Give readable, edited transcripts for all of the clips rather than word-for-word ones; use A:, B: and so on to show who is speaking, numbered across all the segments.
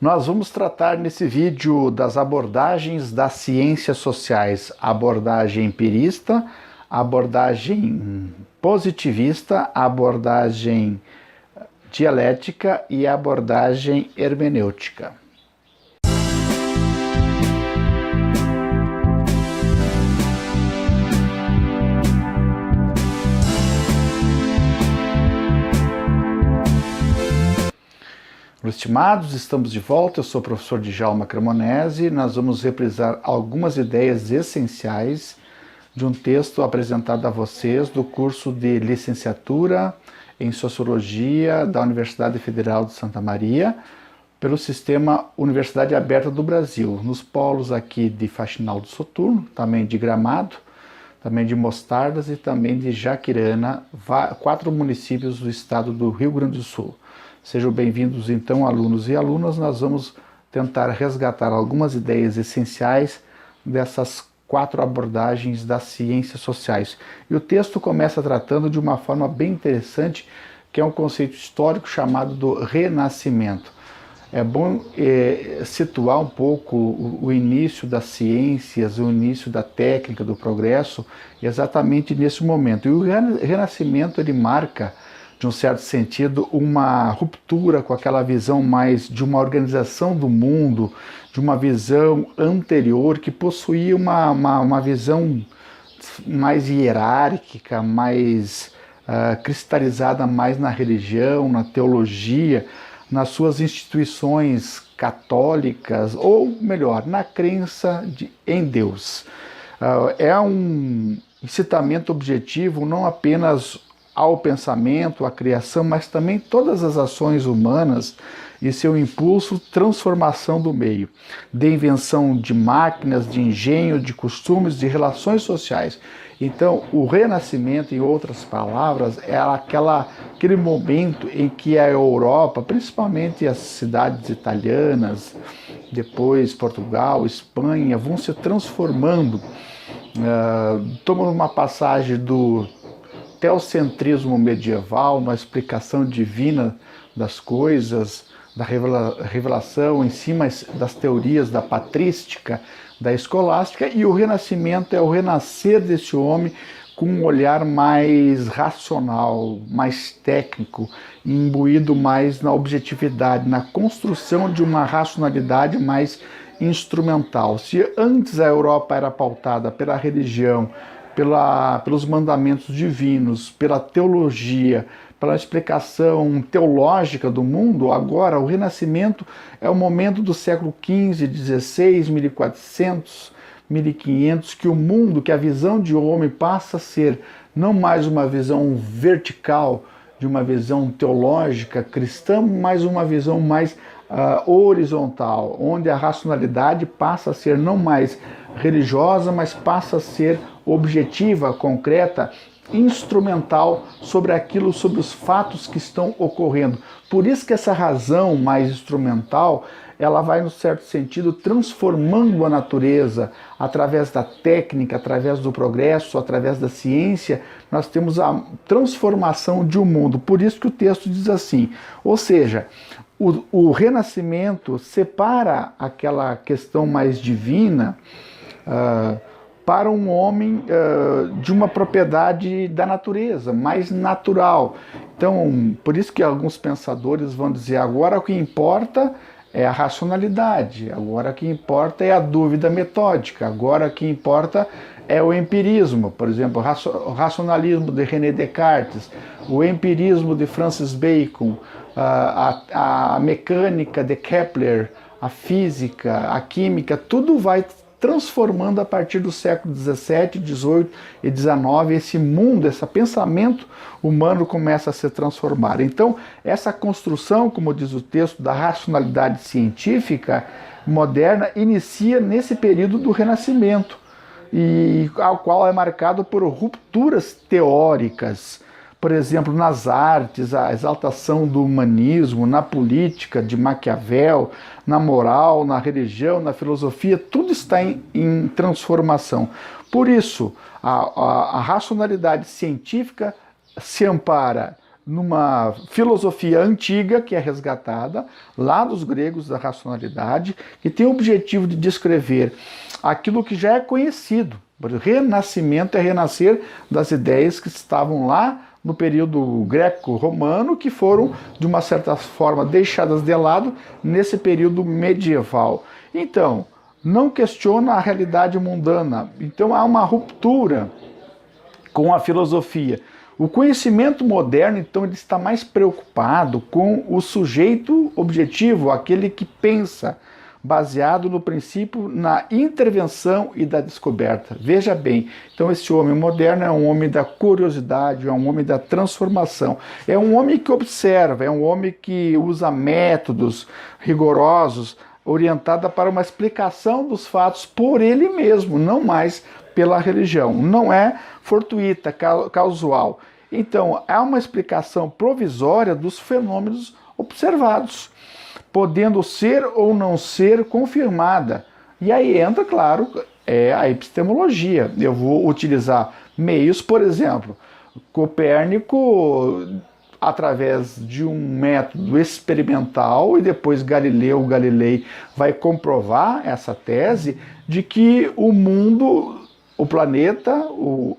A: Nós vamos tratar nesse vídeo das abordagens das ciências sociais, a abordagem empirista, a abordagem positivista, a abordagem dialética e a abordagem hermenêutica. Estimados, estamos de volta, eu sou o professor Djalma Cremonese e nós vamos reprisar algumas ideias essenciais de um texto apresentado a vocês do curso de licenciatura em Sociologia da Universidade Federal de Santa Maria, pelo sistema Universidade Aberta do Brasil, nos polos aqui de Faxinal do Soturno, também de Gramado, também de Mostardas e também de Jaquirana, 4 municípios do estado do Rio Grande do Sul. Sejam bem-vindos, então, alunos e alunas. Nós vamos tentar resgatar algumas ideias essenciais dessas 4 abordagens das ciências sociais. E o texto começa tratando de uma forma bem interessante, que é um conceito histórico chamado do Renascimento. É bom situar um pouco o início das ciências, o início da técnica, do progresso, exatamente nesse momento. E o Renascimento, ele marca, de um certo sentido, uma ruptura com aquela visão mais de uma organização do mundo, de uma visão anterior que possuía uma visão mais hierárquica, mais cristalizada mais na religião, na teologia, nas suas instituições católicas, ou melhor, na crença em Deus. É um incitamento objetivo não apenas ao pensamento, à criação, mas também todas as ações humanas e seu impulso, transformação do meio, de invenção de máquinas, de engenho, de costumes, de relações sociais. Então, o Renascimento, em outras palavras, é aquele momento em que a Europa, principalmente as cidades italianas, depois Portugal, Espanha, vão se transformando, tomando uma passagem do teocentrismo medieval, na explicação divina das coisas, da revelação em cima das teorias da patrística, da escolástica, e o Renascimento é o renascer desse homem com um olhar mais racional, mais técnico, imbuído mais na objetividade, na construção de uma racionalidade mais instrumental. Se antes a Europa era pautada pela religião, pelos mandamentos divinos, pela teologia, pela explicação teológica do mundo, agora o Renascimento é o momento do século XV, XVI, 1400, 1500, que o mundo, que a visão de homem passa a ser não mais uma visão vertical, de uma visão teológica cristã, mas uma visão mais horizontal, onde a racionalidade passa a ser não mais religiosa, mas passa a ser objetiva, concreta, instrumental sobre aquilo, sobre os fatos que estão ocorrendo. Por isso que essa razão mais instrumental, ela vai, no certo sentido, transformando a natureza através da técnica, através do progresso, através da ciência. Nós temos a transformação de um mundo. Por isso que o texto diz assim, ou seja, o Renascimento separa aquela questão mais divina para um homem de uma propriedade da natureza, mais natural. Então, por isso que alguns pensadores vão dizer, agora o que importa é a racionalidade, agora o que importa é a dúvida metódica, agora o que importa é o empirismo. Por exemplo, o racionalismo de René Descartes, o empirismo de Francis Bacon, a mecânica de Kepler, a física, a química, tudo vai transformando a partir do século XVII, XVIII e XIX, esse mundo, esse pensamento humano começa a se transformar. Então, essa construção, como diz o texto, da racionalidade científica moderna, inicia nesse período do Renascimento, e ao qual é marcado por rupturas teóricas. Por exemplo, nas artes, a exaltação do humanismo, na política de Maquiavel, na moral, na religião, na filosofia, tudo está em transformação. Por isso, a racionalidade científica se ampara numa filosofia antiga que é resgatada lá dos gregos da racionalidade, que tem o objetivo de descrever aquilo que já é conhecido. O renascimento é renascer das ideias que estavam lá no período greco-romano, que foram, de uma certa forma, deixadas de lado nesse período medieval. Então, não questiona a realidade mundana. Então, há uma ruptura com a filosofia. O conhecimento moderno, então, ele está mais preocupado com o sujeito objetivo, aquele que pensa, baseado no princípio na intervenção e da descoberta. Veja bem, então esse homem moderno é um homem da curiosidade, é um homem da transformação, é um homem que observa, é um homem que usa métodos rigorosos, orientada para uma explicação dos fatos por ele mesmo, não mais pela religião. Não é fortuita, casual. Então, há uma explicação provisória dos fenômenos observados, podendo ser ou não ser confirmada. E aí entra, claro, a epistemologia. Eu vou utilizar meios, por exemplo, Copérnico, através de um método experimental, e depois Galilei vai comprovar essa tese de que o mundo, o planeta,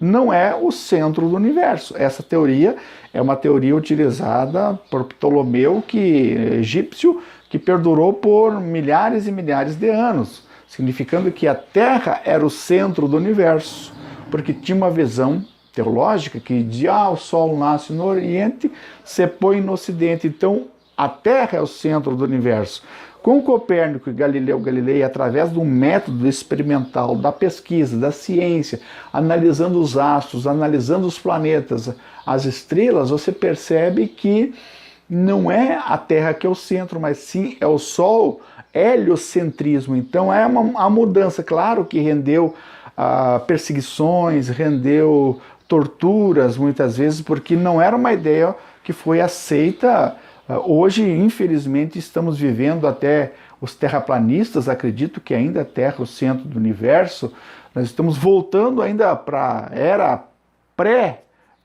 A: não é o centro do universo. Essa teoria é uma teoria utilizada por Ptolomeu, egípcio, que perdurou por milhares e milhares de anos, significando que a Terra era o centro do universo, porque tinha uma visão teológica que dizia: o Sol nasce no Oriente, se põe no Ocidente. Então, a Terra é o centro do universo. Com Copérnico e Galileu Galilei, através de um método experimental, da pesquisa, da ciência, analisando os astros, analisando os planetas, as estrelas, você percebe que não é a Terra que é o centro, mas sim é o Sol, heliocentrismo. Então é uma mudança, claro que rendeu perseguições, rendeu torturas muitas vezes, porque não era uma ideia que foi aceita. Hoje, infelizmente, estamos vivendo, até os terraplanistas acreditam que ainda a Terra é o centro do universo. Nós estamos voltando ainda para a era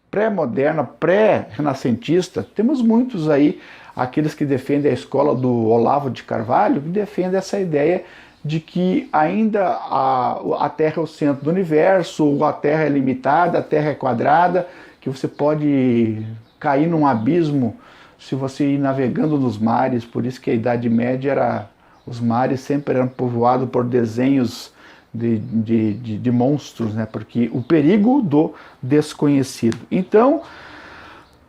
A: pré-moderna, pré-renascentista. Temos muitos aí, aqueles que defendem a escola do Olavo de Carvalho, que defendem essa ideia de que ainda a Terra é o centro do universo, ou a Terra é limitada, a Terra é quadrada, que você pode cair num abismo se você ir navegando nos mares. Por isso que a Idade Média os mares sempre eram povoados por desenhos de monstros, né? Porque o perigo do desconhecido. Então,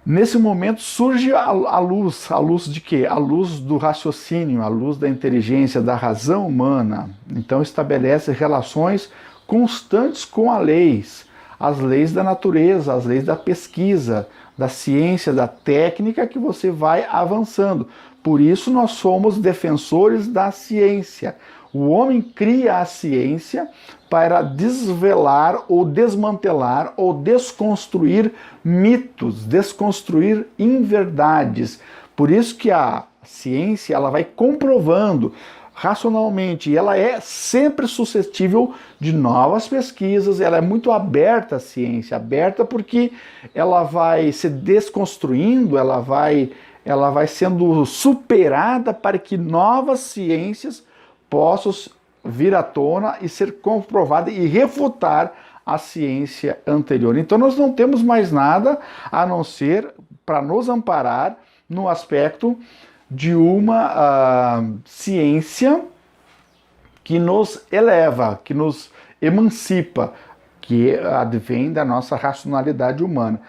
A: nesse momento surge a luz de quê? A luz do raciocínio, a luz da inteligência, da razão humana. Então estabelece relações constantes com as leis da natureza, as leis da pesquisa, da ciência, da técnica, que você vai avançando. Por isso nós somos defensores da ciência. O homem cria a ciência para desvelar ou desmantelar ou desconstruir mitos, desconstruir inverdades. Por isso que a ciência ela vai comprovando racionalmente, e ela é sempre suscetível de novas pesquisas. Ela é muito aberta, a ciência, aberta porque ela vai se desconstruindo, ela vai sendo superada para que novas ciências possam vir à tona e ser comprovada e refutar a ciência anterior. Então nós não temos mais nada a não ser para nos amparar no aspecto de uma ciência que nos eleva, que nos emancipa, que advém da nossa racionalidade humana.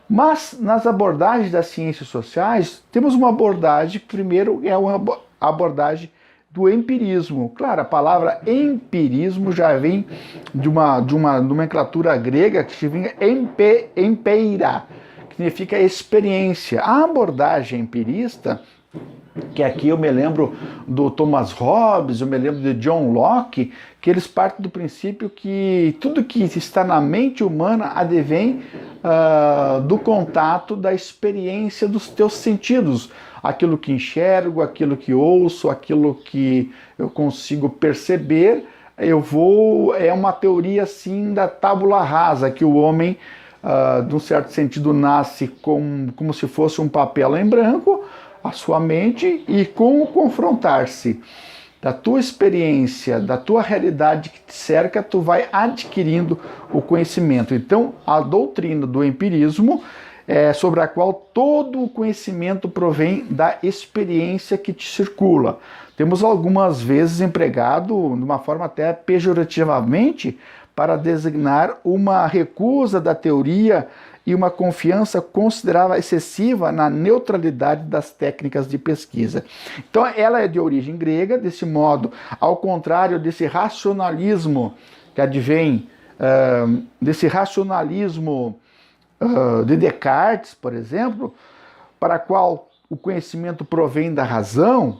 A: Mas nas abordagens das ciências sociais, temos uma abordagem, primeiro é uma abordagem do empirismo. Claro, a palavra empirismo já vem de uma nomenclatura grega que significa empeira, que significa experiência. A abordagem empirista, que aqui eu me lembro do Thomas Hobbes, eu me lembro de John Locke, que eles partem do princípio que tudo que está na mente humana advém do contato, da experiência dos teus sentidos. Aquilo que enxergo, aquilo que ouço, aquilo que eu consigo perceber, é uma teoria assim da tábula rasa, que o homem de um certo sentido, nasce como se fosse um papel em branco, a sua mente, e com o confrontar-se da tua experiência, da tua realidade que te cerca, tu vai adquirindo o conhecimento. Então, a doutrina do empirismo é sobre a qual todo o conhecimento provém da experiência que te circula. Temos algumas vezes empregado de uma forma até pejorativamente para designar uma recusa da teoria e uma confiança considerável excessiva na neutralidade das técnicas de pesquisa. Então, ela é de origem grega, desse modo, ao contrário desse racionalismo que advém, desse racionalismo de Descartes, por exemplo, para qual o conhecimento provém da razão.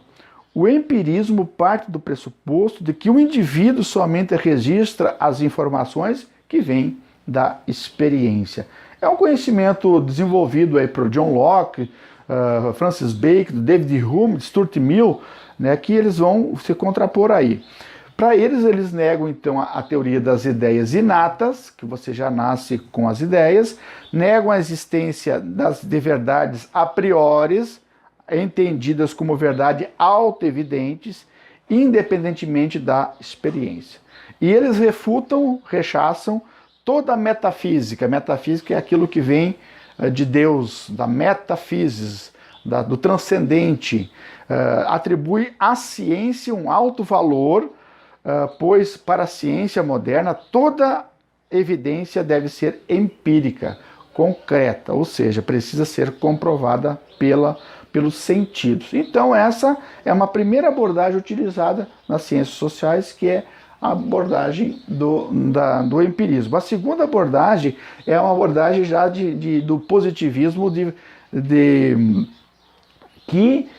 A: O empirismo parte do pressuposto de que o indivíduo somente registra as informações que vêm da experiência. É um conhecimento desenvolvido aí por John Locke, Francis Bacon, David Hume, Stuart Mill, né, que eles vão se contrapor aí. Para eles negam então a teoria das ideias inatas, que você já nasce com as ideias, negam a existência de verdades a priori, entendidas como verdade auto-evidentes, independentemente da experiência. E eles refutam, rechaçam toda a metafísica. Metafísica é aquilo que vem de Deus, da metafísis, do transcendente. Atribui à ciência um alto valor, pois para a ciência moderna toda evidência deve ser empírica, concreta, ou seja, precisa ser comprovada pelos sentidos. Então essa é uma primeira abordagem utilizada nas ciências sociais, que é a abordagem do empirismo. A segunda abordagem é uma abordagem já do positivismo, que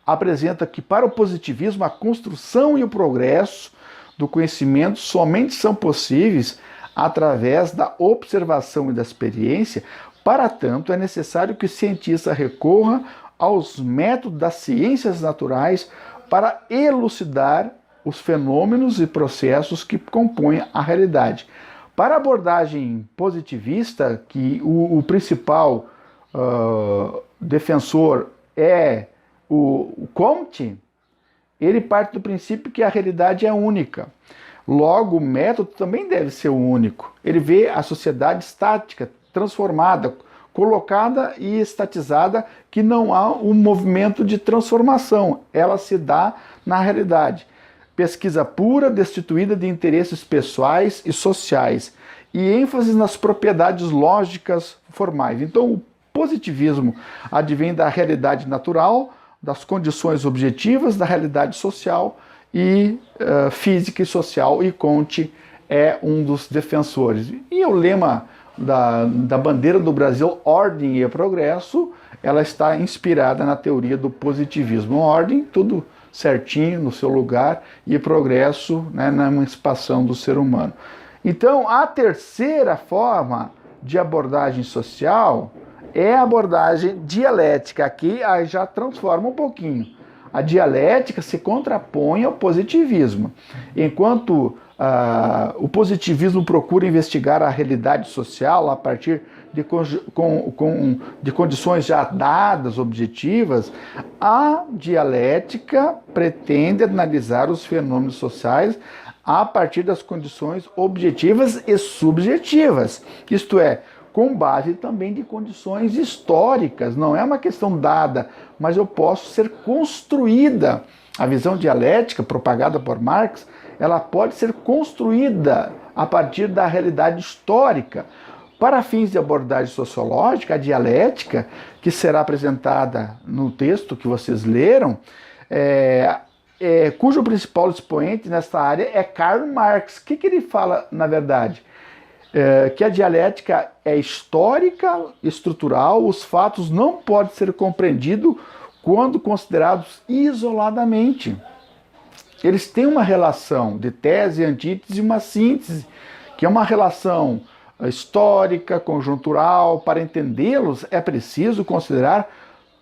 A: apresenta que para o positivismo a construção e o progresso do conhecimento somente são possíveis através da observação e da experiência. Para tanto, é necessário que o cientista recorra aos métodos das ciências naturais para elucidar os fenômenos e processos que compõem a realidade. Para a abordagem positivista, que o principal defensor é o Comte, ele parte do princípio que a realidade é única. Logo, o método também deve ser único. Ele vê a sociedade estática, transformada, colocada e estatizada, que não há um movimento de transformação. Ela se dá na realidade. Pesquisa pura, destituída de interesses pessoais e sociais, e ênfase nas propriedades lógicas formais. Então, o positivismo advém da realidade natural, das condições objetivas, da realidade social e física e social, e Comte é um dos defensores. E o lema da bandeira do Brasil, ordem e progresso, ela está inspirada na teoria do positivismo. Ordem, tudo certinho, no seu lugar, e progresso, né, na emancipação do ser humano. Então, a terceira forma de abordagem social é a abordagem dialética. Aqui já transforma um pouquinho. A dialética se contrapõe ao positivismo. Enquanto o positivismo procura investigar a realidade social a partir de condições já dadas, objetivas, a dialética pretende analisar os fenômenos sociais a partir das condições objetivas e subjetivas. Isto é, com base também de condições históricas. Não é uma questão dada, mas eu posso ser construída. A visão dialética propagada por Marx, ela pode ser construída a partir da realidade histórica. Para fins de abordagem sociológica, a dialética, que será apresentada no texto que vocês leram, cujo principal expoente nesta área é Karl Marx. O que ele fala, na verdade? Que a dialética é histórica, estrutural, os fatos não podem ser compreendidos quando considerados isoladamente. Eles têm uma relação de tese, antítese e uma síntese, que é uma relação histórica, conjuntural. Para entendê-los é preciso considerar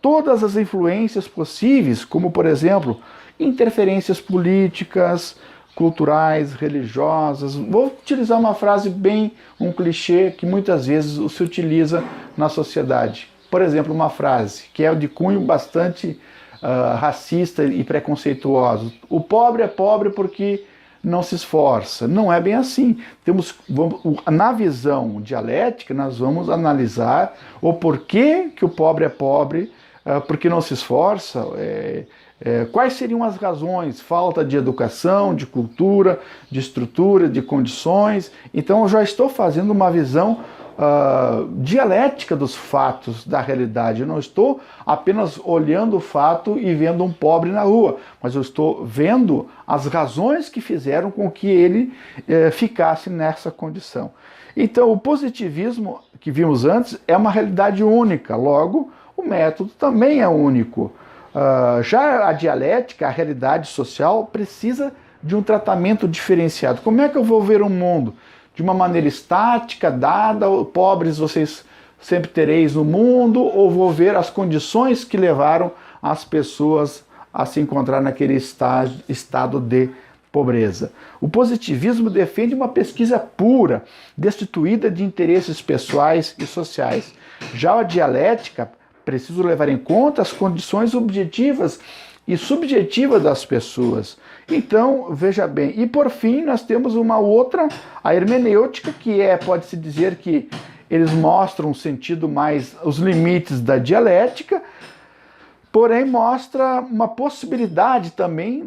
A: todas as influências possíveis, como, por exemplo, interferências políticas, culturais, religiosas. Vou utilizar uma frase um clichê que muitas vezes se utiliza na sociedade. Por exemplo, uma frase que é de cunho bastante racista e preconceituoso. O pobre é pobre porque não se esforça. Não é bem assim. Na visão dialética, nós vamos analisar o porquê que o pobre é pobre, porque não se esforça, quais seriam as razões? Falta de educação, de cultura, de estrutura, de condições. Então eu já estou fazendo uma visão dialética dos fatos da realidade. Eu não estou apenas olhando o fato e vendo um pobre na rua, mas eu estou vendo as razões que fizeram com que ele ficasse nessa condição. Então o positivismo que vimos antes é uma realidade única, logo o método também é único. Já a dialética, a realidade social, precisa de um tratamento diferenciado. Como é que eu vou ver o mundo? De uma maneira estática, dada, pobres vocês sempre tereis no mundo, ou vou ver as condições que levaram as pessoas a se encontrar naquele estado de pobreza. O positivismo defende uma pesquisa pura, destituída de interesses pessoais e sociais. Já a dialética precisa levar em conta as condições objetivas e subjetivas das pessoas. Então, veja bem, e por fim nós temos uma outra, a hermenêutica, que pode-se dizer que eles mostram um sentido mais, os limites da dialética, porém mostra uma possibilidade também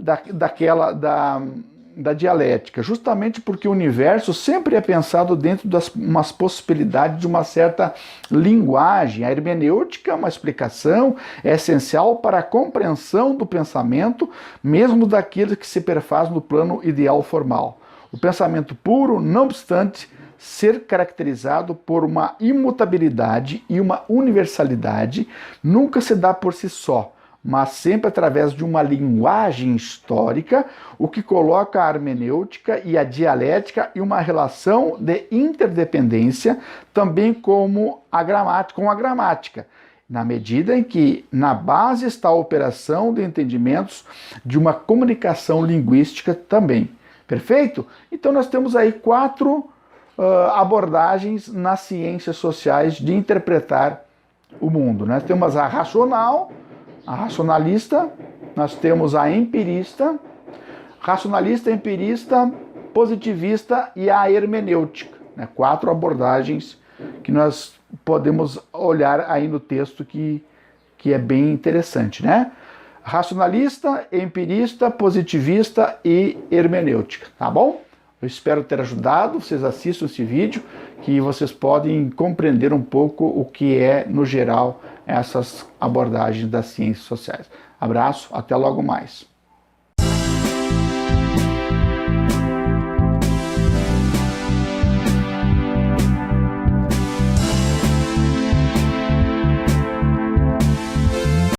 A: da dialética, justamente porque o universo sempre é pensado dentro das umas possibilidades de uma certa linguagem. A hermenêutica é uma explicação, é essencial para a compreensão do pensamento, mesmo daquilo que se perfaz no plano ideal formal. O pensamento puro, não obstante ser caracterizado por uma imutabilidade e uma universalidade, nunca se dá por si só, mas sempre através de uma linguagem histórica, o que coloca a hermenêutica e a dialética em uma relação de interdependência, também com a gramática, na medida em que na base está a operação de entendimentos de uma comunicação linguística também. Perfeito? Então nós temos aí 4 abordagens nas ciências sociais de interpretar o mundo. Nós temos a racional, a racionalista, nós temos a empirista, racionalista, empirista, positivista e a hermenêutica. 4 abordagens que nós podemos olhar aí no texto que é bem interessante, né? Racionalista, empirista, positivista e hermenêutica, tá bom? Eu espero ter ajudado, vocês assistam esse vídeo, que vocês podem compreender um pouco o que é, no geral, essas abordagens das ciências sociais. Abraço, até logo mais.